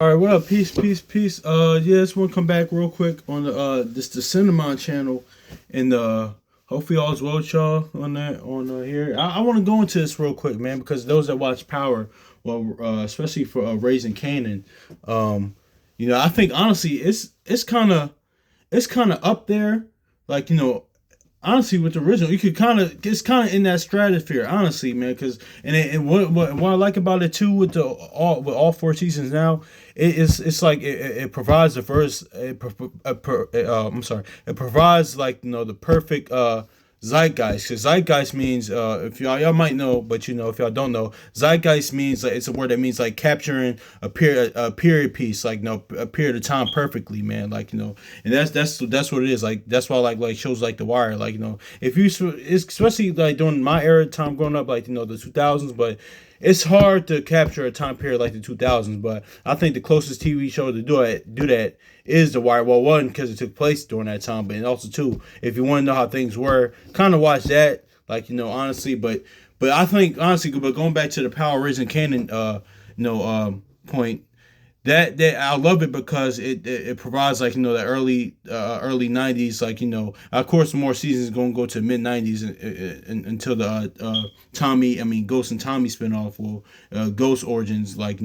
All right, what up? Peace, peace, peace. Yeah, just want to come back real quick on the Cinnamon channel, and hopefully all's well with y'all on that on here. I want to go into this real quick, man, because those that watch Power, well, especially for raising Kanan, um, I think honestly it's kind of up there, like honestly with the original you could kind of it's kind of in that stratosphere, honestly, man, because and what I like about it too with the all four seasons now, it's like it provides the first I'm sorry, it provides, like, the perfect zeitgeist, because zeitgeist means, if y'all might know, but if y'all don't know, zeitgeist means, like, it's a word that means like capturing a period piece, like, a period of time perfectly, man, like, and that's what it is, like, that's why, like shows like The Wire, like, if you it's especially like during my era time growing up, like, the 2000s, but it's hard to capture a time period like the 2000s. But I think the closest TV show to do that is The Wire. Well, one, because it took place during that time, but also two, if you want to know how things were, kind of watch that. Like, honestly, but I think honestly, but going back to the Power Raising Canon, point, that I love it because it provides, like, the early 90s, like, of course more seasons gonna go to mid 90s until the Tommy, I mean Ghost and Tommy spinoff, or Ghost Origins, like,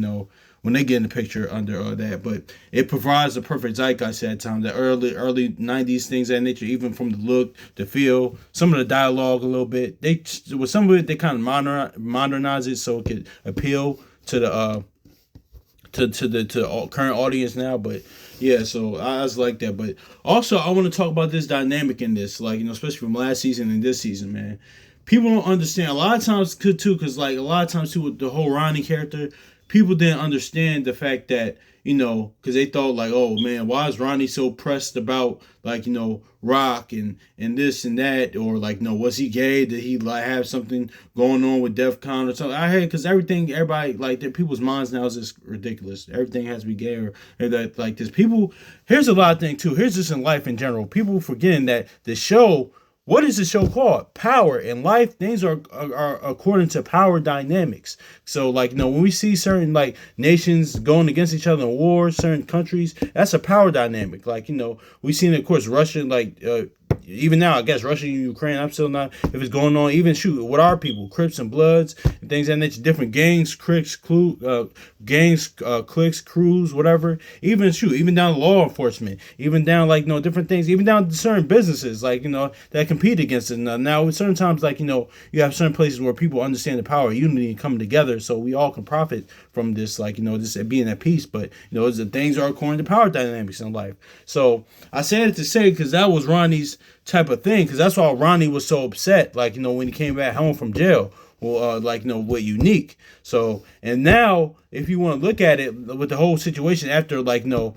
when they get in the picture under that. But it provides the perfect zeitgeist at that time, the early 90s, things of that nature, even from the look, the feel, some of the dialogue a little bit. They, with some of it, they kind of modernize it so it could appeal to the to current audience now. But yeah, so I was like that. But also, I want to talk about this dynamic in this, like, especially from last season and this season, man. People don't understand a lot of times, could too, because, like, a lot of times too with the whole Ronnie character, people didn't understand the fact that, because they thought, like, oh man, why is Ronnie so pressed about, like, Rock and this and that, or, like, no, was he gay? Did he, like, have something going on with DEF CON or something? I heard, because everybody, like, their people's minds now is just ridiculous. Everything has to be gay, or that, like, this. People, here's a lot of things too. Here's just in life in general. People forgetting that the show. What is the show called? Power. In life, things are according to power dynamics. So, like, when we see certain, like, nations going against each other in war, certain countries, that's a power dynamic. Like, we seen, of course, Russia, like, even now, I guess Russia and Ukraine. I'm still not, if it's going on. Even shoot, what are people, Crips and Bloods and things like that nature, different gangs, cliques, crews, whatever. Even shoot, even down to law enforcement, even down, like, different things, even down to certain businesses, like, that compete against it. Now, with certain times, like, you have certain places where people understand the power of unity and coming together, so we all can profit from this, like, this being at peace. But the things are according to power dynamics in life. So I said it to say, because that was Ronnie's type of thing, because that's why Ronnie was so upset, like, when he came back home from jail, or like, with Unique. So, and now if you want to look at it with the whole situation after, like, well,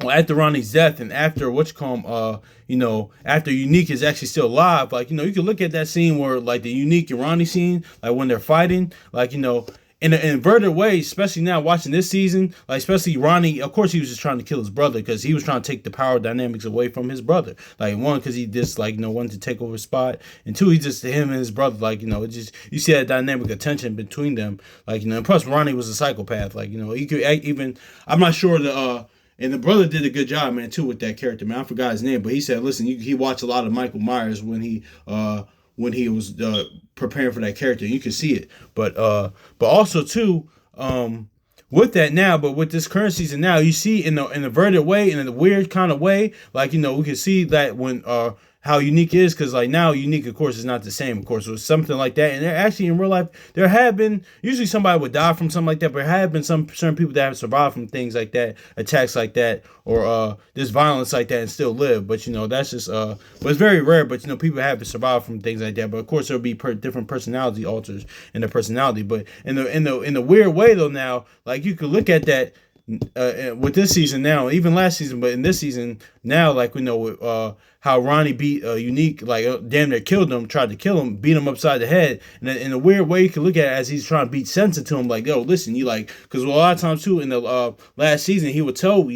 after Ronnie's death, and after after Unique is actually still alive, like, you can look at that scene where, like, the Unique and Ronnie scene, like, when they're fighting, like, in an inverted way, especially now watching this season, like, especially Ronnie, of course he was just trying to kill his brother, because he was trying to take the power dynamics away from his brother. Like, one, because he just, like, wanted to take over his spot, and two, he just, him and his brother, like, it just, you see that dynamic of tension between them, like, and plus Ronnie was a psychopath, like, he could even, I'm not sure and the brother did a good job, man, too, with that character, man. I forgot his name, but he said, listen, he watched a lot of Michael Myers when he was preparing for that character. You can see it, but also too, with that now, but with this current season now, you see in an inverted way, in a weird kind of way, like, we can see that when how Unique is, because, like, now Unique, of course, is not the same, of course, it was something like that. And there actually, in real life, there have been, usually somebody would die from something like that, but there have been some certain people that have survived from things like that, attacks like that, or this violence like that, and still live. But that's just but it's very rare. But people have survived from things like that. But of course, there'll be different personality alters in their personality. But in the weird way though, now, like, you could look at that with this season now, even last season, but in this season now, like, how Ronnie beat Unique, like damn near killed him, tried to kill him, beat him upside the head. And in a weird way, you can look at it as he's trying to beat sense into him, like, yo, listen, you like, because a lot of times too in the last season, he would tell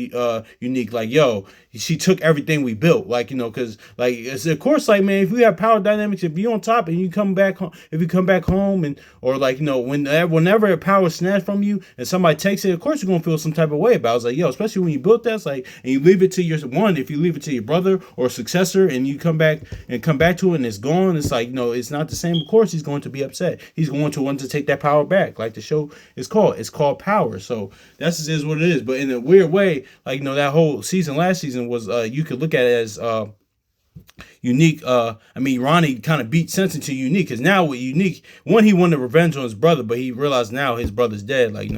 Unique, like, yo, she took everything we built, like, because like it's, of course, like, man, if you have power dynamics, if you're on top and you come back home, if you come back home and or like, whenever a power is snatched from you and somebody takes it, of course you're gonna feel some type of way about it. It's like, yo, especially when you built that, like, and you leave it to your one, if you leave it to your brother or successor and you come back to it and it's gone, it's like, it's not the same. Of course he's going to be upset. He's going to want to take that power back, like the show is called. It's called Power. So that's just is what it is. But in a weird way, like, that whole season, last season was you could look at it as Unique, Ronnie kind of beat sense into Unique, because now with Unique, one, he wanted revenge on his brother, but he realized now his brother's dead, like,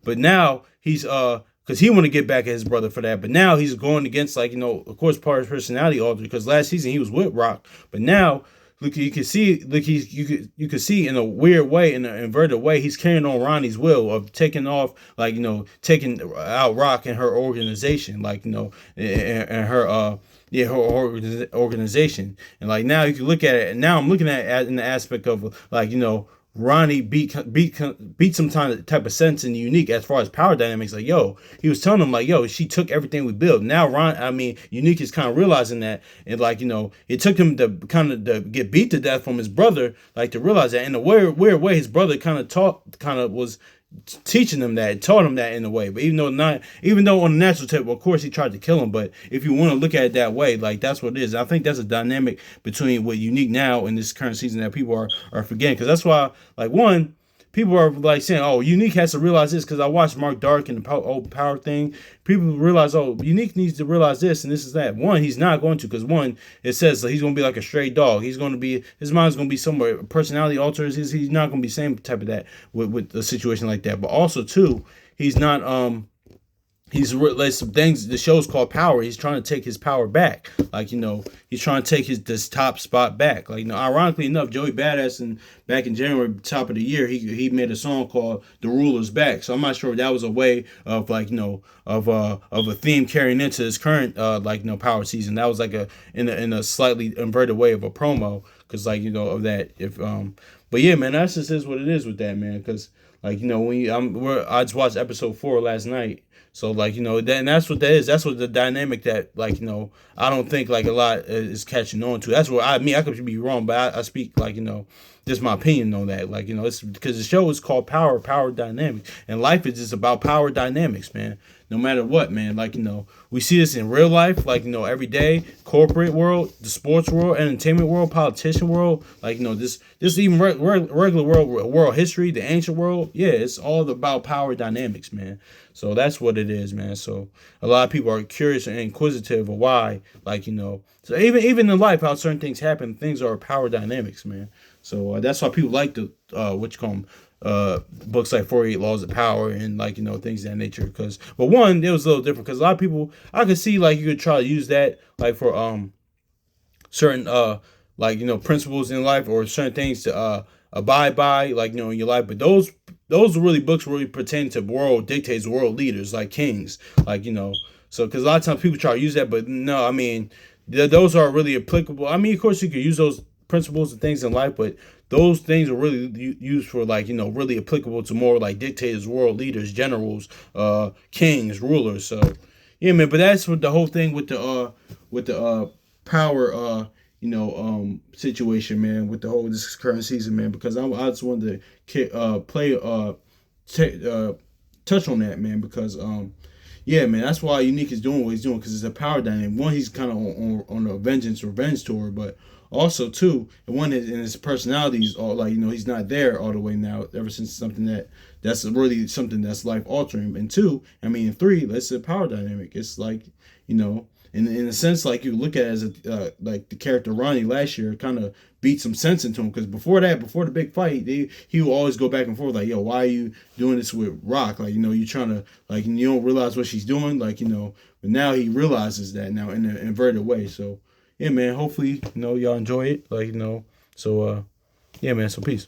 but now he's because he want to get back at his brother for that, but now he's going against, like, of course, part of his personality altered, because last season he was with Rock, but now look, you can see, look, you can see in a weird way, in an inverted way, he's carrying on Ronnie's will of taking off, like, taking out Rock and her organization, like, and her her organization. And like now you can look at it, and now I'm looking at it in the aspect of, like, Ronnie beat some type of sense in Unique as far as power dynamics. Like, yo, he was telling him, like, yo, she took everything we built. Now Unique is kind of realizing that, and like, it took him to kind of to get beat to death from his brother, like, to realize that in a weird way his brother kind of was teaching him that, taught him that in a way. But even though on the natural tip, of course, he tried to kill him. But if you want to look at it that way, like, that's what it is. I think that's a dynamic between what Unique now in this current season that people are forgetting. Because that's why, like, one, people are like saying, oh, Unique has to realize this, because I watched Mark Dark and the old Power thing. People realize, oh, Unique needs to realize this and this is that. One, he's not going to, because one, it says that he's going to be like a stray dog. He's going to be, his mind's going to be somewhere, personality alters. He's not going to be same type of that with a situation like that. But also, too, he's not, he's like some things. The show's called Power. He's trying to take his power back. Like, he's trying to take this top spot back. Like, ironically enough, Joey Badass back in January, top of the year, he made a song called "The Ruler's Back." So I'm not sure if that was a way of, like, of a theme carrying into this current Power season. That was like in a slightly inverted way of a promo, because, like, of that. But yeah, man, that's just is what it is with that, man. Because, like, I just watched episode 4 last night. So, like, and that's what that is. That's what the dynamic that, like, I don't think, like, a lot is catching on to. That's what I could be wrong, but I speak, like, just my opinion on that. Like, it's because the show is called Power Dynamics, and life is just about power dynamics, man. No matter what, man. Like, we see this in real life, like, every day, corporate world, the sports world, entertainment world, politician world, like, this even regular world history, the ancient world. Yeah, it's all about power dynamics, man. So that's what it is, man. So a lot of people are curious and inquisitive of why, like, so even in life, how certain things happen, things are power dynamics, man. So that's why people like the books like 48 Laws of Power and, like, things of that nature. But one, it was a little different, because a lot of people, I could see, like, you could try to use that, like, for certain principles in life, or certain things to abide by, like, in your life. But those really books really pertain to world dictators, world leaders, like kings, like, so, because a lot of times people try to use that, but no, those are really applicable. Of course you could use those principles and things in life, but those things are really used for, like, really applicable to more like dictators, world leaders, generals, kings, rulers. So yeah, man. But that's what the whole thing with the power situation, man, with the whole this current season, man. Because I just wanted to touch on that, man. Because yeah, man, that's why Unique is doing what he's doing, because it's a power dynamic. One, he's kind of on a revenge tour, but also, too, and one is in his personality is all, like, he's not there all the way now, ever since something that's really something that's life altering. And two, and three, it's a power dynamic. It's like, in a sense, like, you look at it as like the character Ronnie last year kind of beat some sense into him, because before the big fight, he would always go back and forth, like, yo, why are you doing this with Rock? Like, you're trying to, like, you don't realize what she's doing, like, but now he realizes that now in an inverted way. So yeah, man, hopefully, y'all enjoy it, like, so yeah, man, so peace.